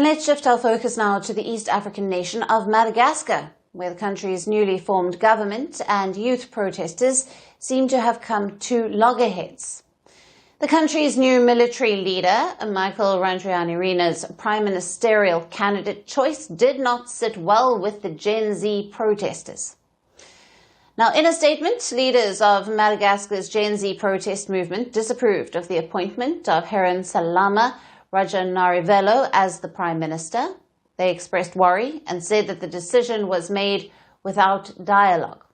And let's shift our focus now to the East African nation of Madagascar, where the country's newly formed government and youth protesters seem to have come to loggerheads. The country's new military leader, Randrianirina's prime ministerial candidate choice, did not sit well with the Gen Z protesters. Now, in a statement, leaders of Madagascar's Gen Z protest movement disapproved of the appointment of Herintsalama Rajaonarivelo as the Prime Minister. They expressed worry and said that the decision was made without dialogue.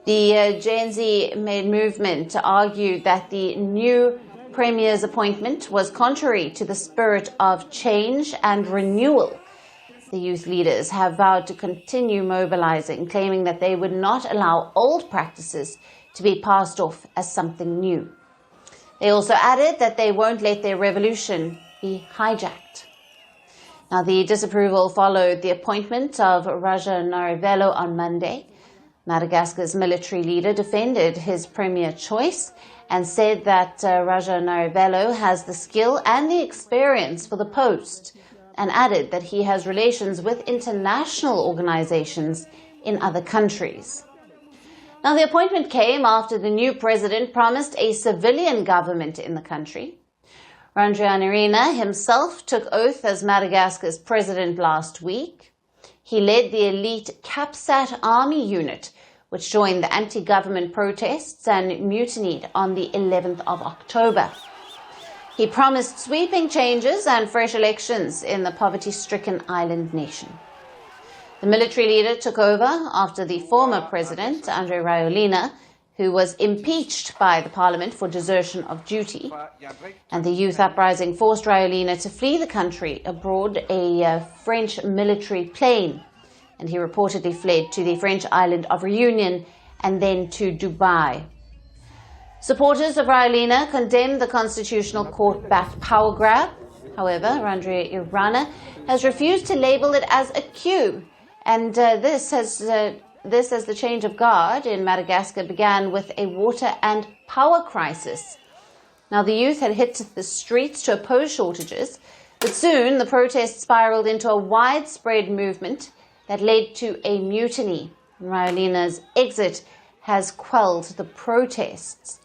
The Gen Z movement argued that the new Premier's appointment was contrary to the spirit of change and renewal. The youth leaders have vowed to continue mobilising, claiming that they would not allow old practices to be passed off as something new. They also added that they won't let their revolution be hijacked. Now, the disapproval followed the appointment of Rajaonarivelo on Monday. Madagascar's military leader defended his premier choice and said that Rajaonarivelo has the skill and the experience for the post, and added that he has relations with international organizations in other countries. Now, the appointment came after the new president promised a civilian government in the country. Randrianirina himself took oath as Madagascar's president last week. He led the elite CAPSAT army unit, which joined the anti-government protests and mutinied on the 11th of October. He promised sweeping changes and fresh elections in the poverty-stricken island nation. The military leader took over after the former President Andry Rajoelina, who was impeached by the parliament for desertion of duty. And the youth uprising forced Rajoelina to flee the country aboard a French military plane. And he reportedly fled to the French island of Reunion and then to Dubai. Supporters of Rajoelina condemned the Constitutional Court-backed power grab. However, Randrianirina has refused to label it as a coup. And this, as the change of guard in Madagascar began with a water and power crisis. Now, the youth had hit the streets to oppose shortages, but soon the protests spiraled into a widespread movement that led to a mutiny. Rajoelina's exit has quelled the protests.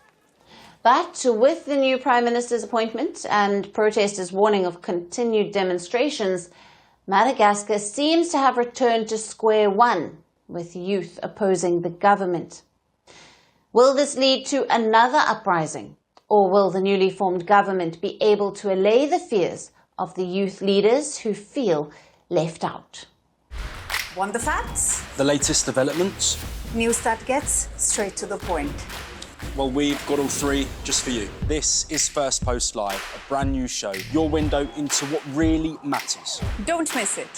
But with the new Prime Minister's appointment and protesters' warning of continued demonstrations, Madagascar seems to have returned to square one, with youth opposing the government. Will this lead to another uprising, or will the newly formed government be able to allay the fears of the youth leaders who feel left out? Want the facts? The latest developments? News that gets straight to the point. Well, we've got all three just for you. This is Firstpost Live, a brand new show, your window into what really matters. Don't miss it.